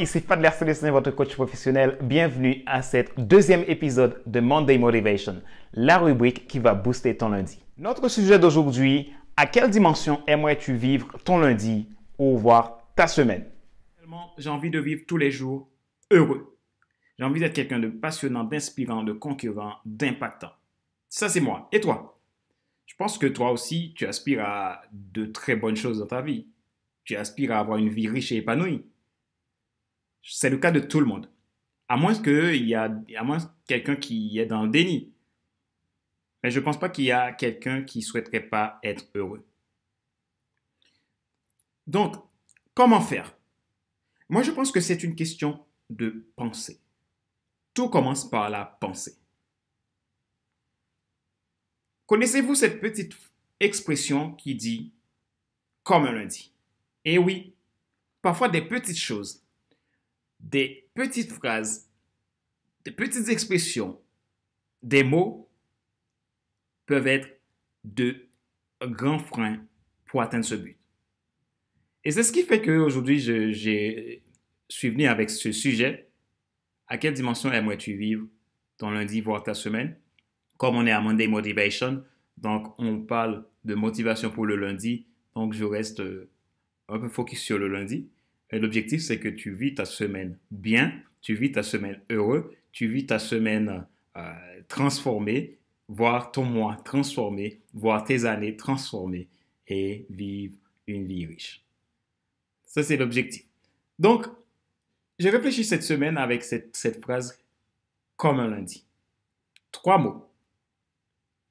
ici Fadler Célestin, votre coach professionnel. Bienvenue à cet deuxième épisode de Monday Motivation, la rubrique qui va booster ton lundi. Notre sujet d'aujourd'hui, à quelle dimension aimerais-tu vivre ton lundi ou voire ta semaine? J'ai envie de vivre tous les jours heureux. J'ai envie d'être quelqu'un de passionnant, d'inspirant, de conquérant, d'impactant. Ça, c'est moi. Et toi? Je pense que toi aussi, tu aspires à de très bonnes choses dans ta vie. Tu aspires à avoir une vie riche et épanouie. C'est le cas de tout le monde. À moins quelqu'un qui est dans le déni. Mais je ne pense pas qu'il y a quelqu'un qui ne souhaiterait pas être heureux. Donc, comment faire? Moi, je pense que c'est une question de pensée. Tout commence par la pensée. Connaissez-vous cette petite expression qui dit « comme un lundi ». Eh oui, parfois des petites choses, des petites phrases, des petites expressions, des mots peuvent être de grands freins pour atteindre ce but. Et c'est ce qui fait qu'aujourd'hui, je suis venu avec ce sujet. À quelle dimension aimerais-tu vivre ton lundi, voire ta semaine? Comme on est à Monday Motivation, donc on parle de motivation pour le lundi, donc je reste un peu focus sur le lundi. Et l'objectif, c'est que tu vis ta semaine bien, tu vis ta semaine heureux, tu vis ta semaine transformée, voir ton mois transformé, voir tes années transformées et vivre une vie riche. Ça, c'est l'objectif. Donc, j'ai réfléchi cette semaine avec cette phrase comme un lundi. 3 mots.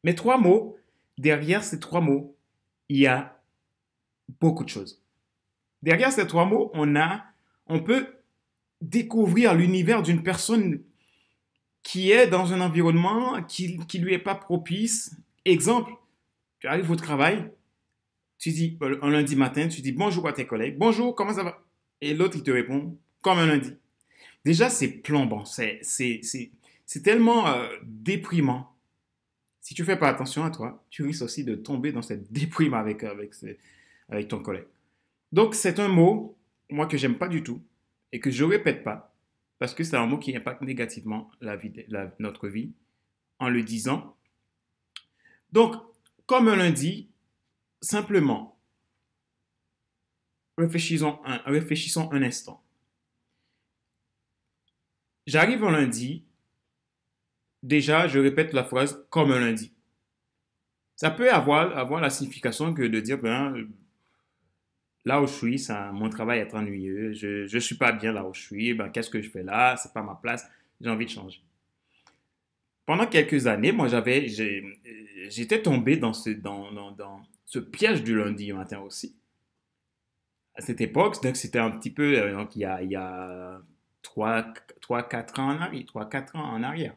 Mais 3 mots, derrière ces 3 mots, il y a beaucoup de choses. Derrière ces 3 mots, on peut découvrir l'univers d'une personne qui est dans un environnement qui lui est pas propice. Exemple, tu arrives au travail, tu dis un lundi matin, tu dis bonjour à tes collègues, bonjour, comment ça va? Et l'autre, il te répond comme un lundi. Déjà, c'est plombant, c'est tellement déprimant. Si tu ne fais pas attention à toi, tu risques aussi de tomber dans cette déprime avec ton collègue. Donc, c'est un mot, moi, que j'aime pas du tout et que je répète pas parce que c'est un mot qui impacte négativement notre vie en le disant. Donc, comme un lundi, simplement, réfléchissons un instant. J'arrive un lundi, déjà, je répète la phrase comme un lundi. Ça peut avoir la signification que de dire, là où je suis, mon travail est ennuyeux, je ne suis pas bien là où je suis, qu'est-ce que je fais là, c'est pas ma place, j'ai envie de changer. Pendant quelques années, moi, j'étais tombé dans ce piège du lundi matin aussi. À cette époque, donc c'était un petit peu, donc il y a 3-4 ans en arrière, 3-4 ans en arrière.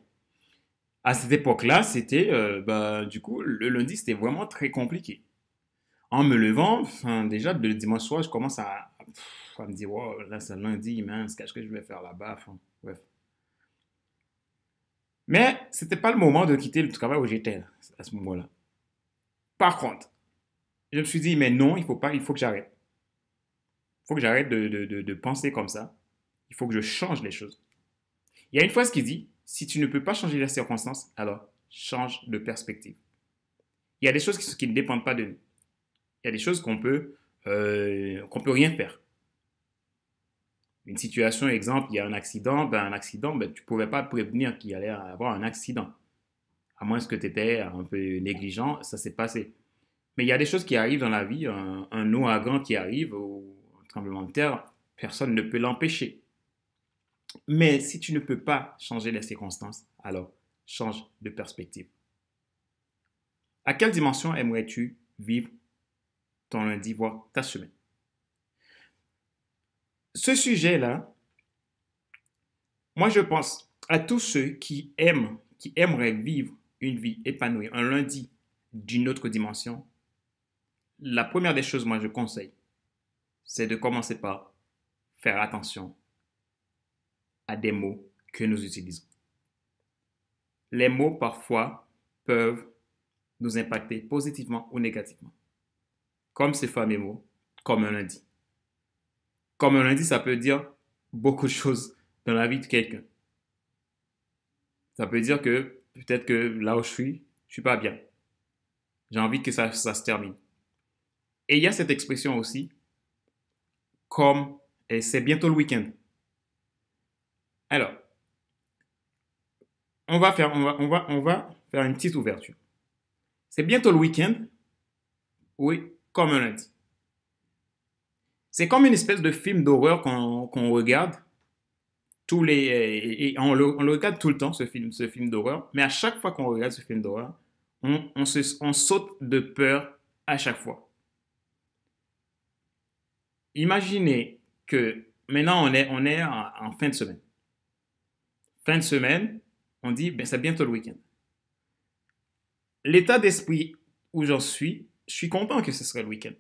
À cette époque-là, c'était, du coup, le lundi, c'était vraiment très compliqué. En me levant, déjà, le dimanche soir, je commence à me dire, wow, là, c'est lundi, mince, qu'est-ce que je vais faire là-bas? Bref. Mais ce n'était pas le moment de quitter le travail où j'étais à ce moment-là. Par contre, je me suis dit, mais non, il faut que j'arrête. Il faut que j'arrête de penser comme ça. Il faut que je change les choses. Il y a une phrase qui dit, si tu ne peux pas changer les circonstances, alors change de perspective. Il y a des choses qui ne dépendent pas de nous. Il y a des choses qu'on peut rien faire. Une situation, exemple, il y a un accident, tu ne pouvais pas prévenir qu'il allait avoir un accident. À moins que tu étais un peu négligent, ça s'est passé. Mais il y a des choses qui arrivent dans la vie, un ouragan qui arrive, ou un tremblement de terre, personne ne peut l'empêcher. Mais si tu ne peux pas changer les circonstances, alors change de perspective. À quelle dimension aimerais-tu vivre ton lundi, voire ta semaine? Ce sujet-là, moi je pense à tous ceux qui aimeraient vivre une vie épanouie, un lundi d'une autre dimension. La première des choses, moi je conseille, c'est de commencer par faire attention à des mots que nous utilisons. Les mots parfois peuvent nous impacter positivement ou négativement. Comme ces fameux mots, comme un lundi. Comme un lundi, ça peut dire beaucoup de choses dans la vie de quelqu'un. Ça peut dire que peut-être que là où je suis pas bien. J'ai envie que ça se termine. Et il y a cette expression aussi, comme c'est bientôt le week-end. Alors, on va faire une petite ouverture. C'est bientôt le week-end, oui, comme un lundi. C'est comme une espèce de film d'horreur qu'on regarde et on le regarde tout le temps, ce film d'horreur. Mais à chaque fois qu'on regarde ce film d'horreur, on saute de peur à chaque fois. Imaginez que maintenant on est en fin de semaine. Fin de semaine, on dit, ben, c'est bientôt le week-end. L'état d'esprit où j'en suis, je suis content que ce serait le week-end.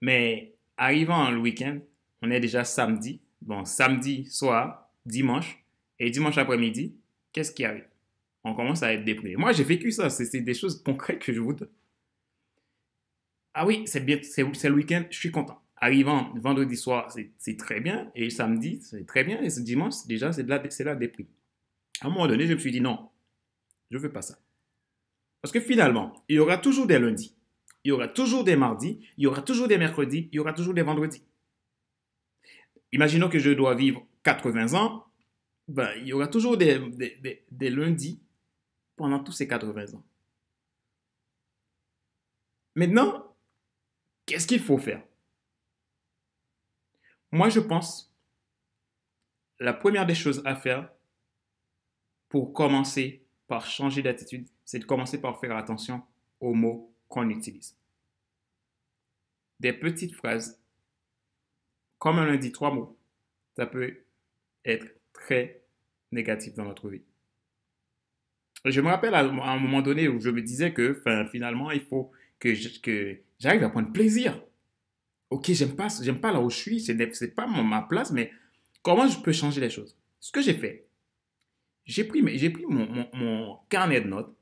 Mais arrivant le week-end, on est déjà samedi. Bon, samedi soir, dimanche, et dimanche après-midi, qu'est-ce qui arrive? On commence à être déprimé. Moi, j'ai vécu ça. C'est des choses concrètes que je vous donne. Ah oui, c'est bien, c'est le week-end, je suis content. Arrivant vendredi soir, c'est très bien. Et samedi, c'est très bien. Et ce dimanche, déjà, c'est la déprime. À un moment donné, je me suis dit non, je ne veux pas ça. Parce que finalement, il y aura toujours des lundis, il y aura toujours des mardis, il y aura toujours des mercredis, il y aura toujours des vendredis. Imaginons que je dois vivre 80 ans, ben, il y aura toujours des lundis pendant tous ces 80 ans. Maintenant, qu'est-ce qu'il faut faire? Moi, je pense, la première des choses à faire pour commencer par changer d'attitude, c'est de commencer par faire attention aux mots qu'on utilise. Des petites phrases, comme un lundi, 3 mots, ça peut être très négatif dans notre vie. Je me rappelle à un moment donné où je me disais que finalement, il faut que j'arrive à prendre plaisir. Ok, j'aime pas là où je suis, c'est pas ma place, mais comment je peux changer les choses? Ce que j'ai fait, j'ai pris mon carnet de notes,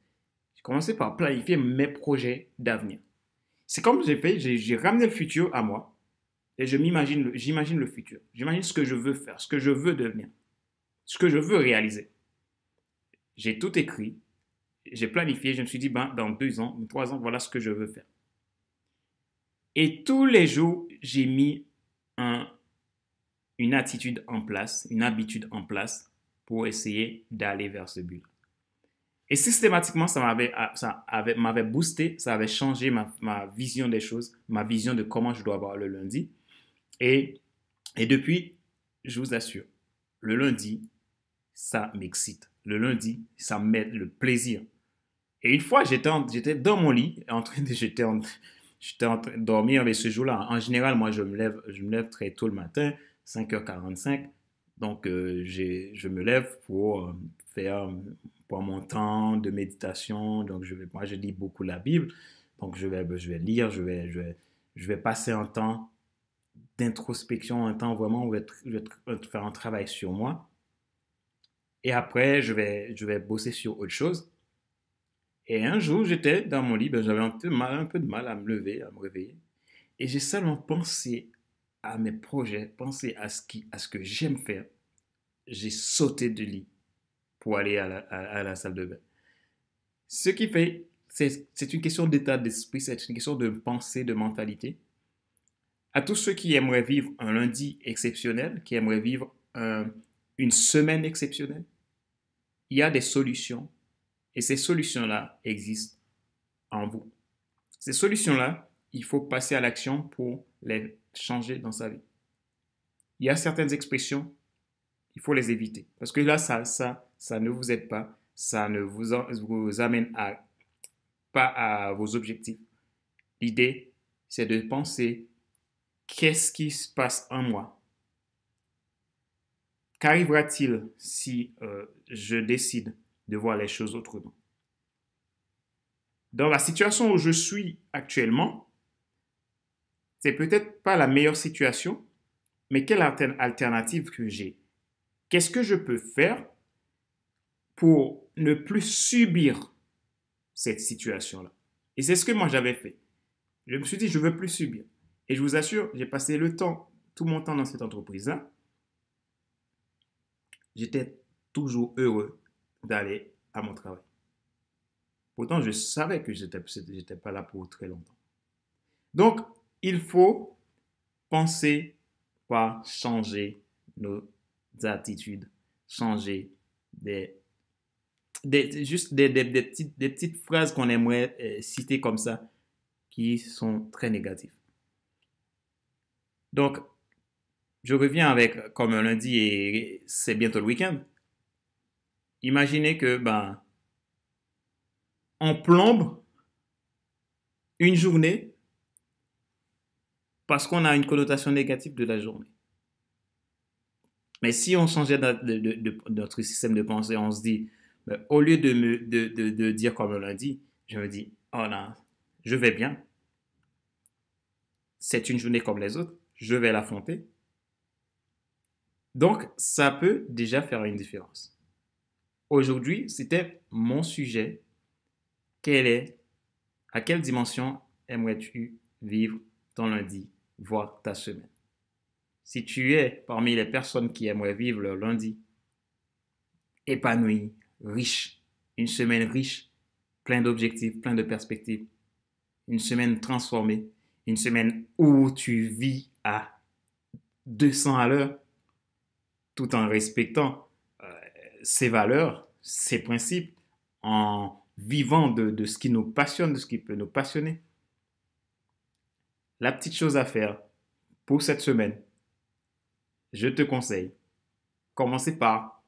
j'ai commencé par planifier mes projets d'avenir. C'est comme j'ai fait, j'ai ramené le futur à moi et j'imagine le futur. J'imagine ce que je veux faire, ce que je veux devenir, ce que je veux réaliser. J'ai tout écrit, j'ai planifié, je me suis dit, ben, dans 2 ans, 3 ans, voilà ce que je veux faire. Et tous les jours, j'ai mis un, une attitude en place, une habitude en place pour essayer d'aller vers ce but. Et systématiquement, m'avait boosté, ça avait changé ma vision des choses, ma vision de comment je dois avoir le lundi. Et, et depuis, je vous assure, le lundi, ça m'excite. Le lundi, ça m'aide le plaisir. Et une fois, j'étais dans mon lit, j'étais en train de dormir, mais ce jour-là, en général, moi, je me lève très tôt le matin, 5h45. Donc, je me lève pour faire pour mon temps de méditation. Donc, moi, je lis beaucoup la Bible. Donc, je vais lire, je vais passer un temps d'introspection, un temps vraiment où je vais faire un travail sur moi. Et après, je vais bosser sur autre chose. Et un jour, j'étais dans mon lit, ben, j'avais un peu de mal à me lever, à me réveiller. Et j'ai seulement pensé à mes projets, pensé à ce que j'aime faire. J'ai sauté du lit pour aller à la salle de bain. Ce qui fait, c'est une question d'état d'esprit, c'est une question de pensée, de mentalité. À tous ceux qui aimeraient vivre un lundi exceptionnel, qui aimeraient vivre une semaine exceptionnelle, il y a des solutions et ces solutions-là existent en vous. Ces solutions-là, il faut passer à l'action pour les changer dans sa vie. Il y a certaines expressions, il faut les éviter. Parce que là, ça ne vous aide pas, ça ne vous amène pas à vos objectifs. L'idée, c'est de penser, qu'est-ce qui se passe en moi? Qu'arrivera-t-il si je décide de voir les choses autrement? Dans la situation où je suis actuellement, c'est peut-être pas la meilleure situation, mais quelle alternative que j'ai? Qu'est-ce que je peux faire pour ne plus subir cette situation-là? Et c'est ce que moi j'avais fait. Je me suis dit, je ne veux plus subir. Et je vous assure, j'ai passé tout mon temps dans cette entreprise-là. j'étais toujours heureux d'aller à mon travail. Pourtant, je savais que j'étais pas là pour très longtemps. Donc, il faut penser par changer nos attitudes, changer juste des petites phrases qu'on aimerait citer comme ça, qui sont très négatives. Donc, je reviens avec, comme un lundi et c'est bientôt le week-end. Imaginez que, on plombe une journée parce qu'on a une connotation négative de la journée. Mais si on changeait notre système de pensée, on se dit, au lieu de dire comme un lundi, je me dis, oh non, je vais bien. C'est une journée comme les autres. Je vais l'affronter. Donc, ça peut déjà faire une différence. Aujourd'hui, c'était mon sujet. À quelle dimension aimerais-tu vivre ton lundi, voire ta semaine? Si tu es parmi les personnes qui aimeraient vivre leur lundi épanoui, riche, une semaine riche, plein d'objectifs, plein de perspectives, une semaine transformée, une semaine où tu vis à 200 à l'heure, tout en respectant ses valeurs, ses principes, en vivant de ce qui nous passionne, de ce qui peut nous passionner. La petite chose à faire pour cette semaine, je te conseille, commencez par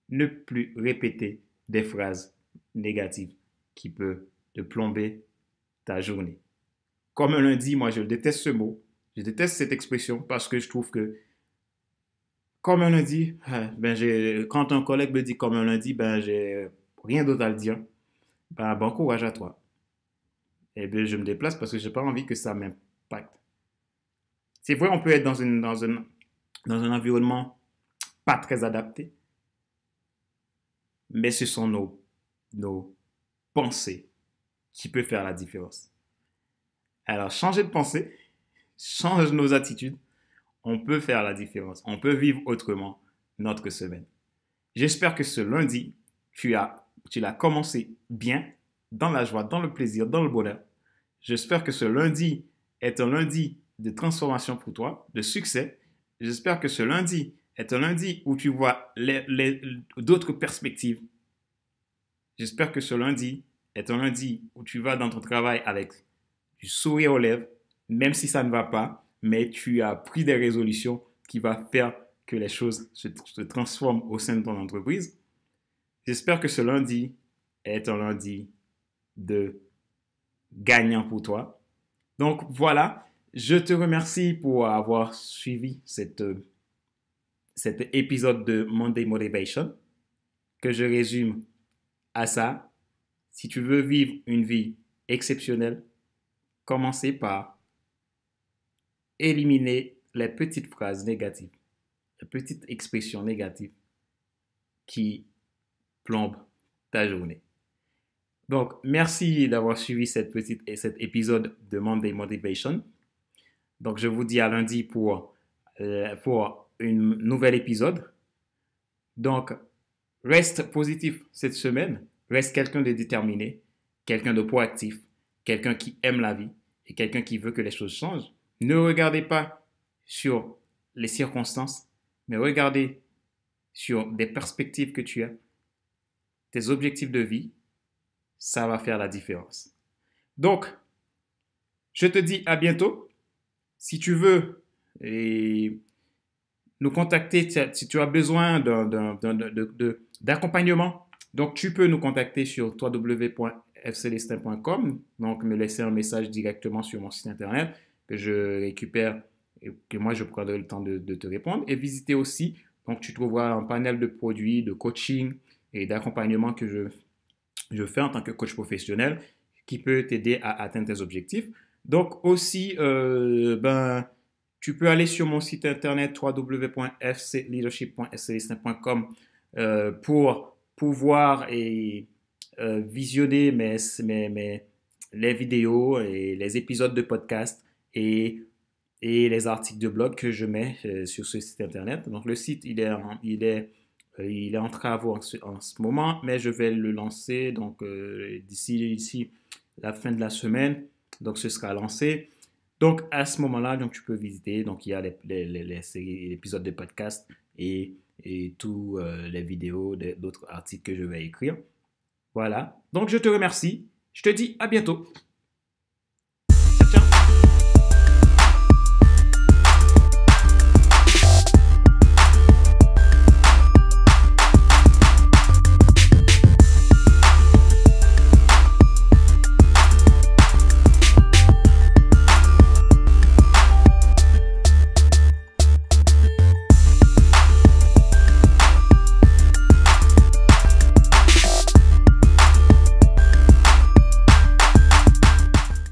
ne plus répéter des phrases négatives qui peuvent te plomber ta journée. Comme un lundi, moi je déteste ce mot, je déteste cette expression parce que je trouve que comme un lundi, quand un collègue me dit comme un lundi, j'ai rien d'autre à le dire. Bon courage à toi. Et bien, je me déplace parce que j'ai pas envie que ça m'impacte. C'est vrai, on peut être dans un environnement pas très adapté, mais ce sont nos pensées qui peuvent faire la différence. Alors, changer de pensée, change nos attitudes, on peut faire la différence. On peut vivre autrement notre semaine. J'espère que ce lundi, tu l'as commencé bien, dans la joie, dans le plaisir, dans le bonheur. J'espère que ce lundi est un lundi de transformation pour toi, de succès. J'espère que ce lundi est un lundi où tu vois d'autres perspectives. J'espère que ce lundi est un lundi où tu vas dans ton travail avec du sourire aux lèvres, même si ça ne va pas, mais tu as pris des résolutions qui vont faire que les choses se transforment au sein de ton entreprise. J'espère que ce lundi est un lundi de gagnant pour toi. Donc voilà, je te remercie pour avoir suivi cet épisode de Monday Motivation que je résume à ça. Si tu veux vivre une vie exceptionnelle, commencez par éliminer les petites phrases négatives, les petites expressions négatives qui plombent ta journée. Donc, merci d'avoir suivi cet épisode de Monday Motivation. Donc, je vous dis à lundi pour un nouvel épisode. Donc, reste positif cette semaine. Reste quelqu'un de déterminé, quelqu'un de proactif, quelqu'un qui aime la vie et quelqu'un qui veut que les choses changent. Ne regardez pas sur les circonstances, mais regardez sur des perspectives que tu as, tes objectifs de vie. Ça va faire la différence. Donc, je te dis à bientôt. Si tu veux nous contacter, si tu as besoin d'accompagnement, donc tu peux nous contacter sur www.fcelestin.com, donc me laisser un message directement sur mon site internet que je récupère et que moi je prendrai le temps de te répondre. Et visiter aussi, donc tu trouveras un panel de produits, de coaching et d'accompagnement que je fais en tant que coach professionnel qui peut t'aider à atteindre tes objectifs. Donc aussi, tu peux aller sur mon site internet www.fcleadership.fcelestin.com pour pouvoir visionner les vidéos et les épisodes de podcast et les articles de blog que je mets sur ce site internet. Donc le site, il est Il est en travaux en ce moment, mais je vais le lancer donc d'ici la fin de la semaine. Donc, ce sera lancé. Donc, à ce moment-là, donc, tu peux visiter. Donc, il y a les séries, les épisodes de podcast et tous les vidéos d'autres articles que je vais écrire. Voilà. Donc, je te remercie. Je te dis à bientôt.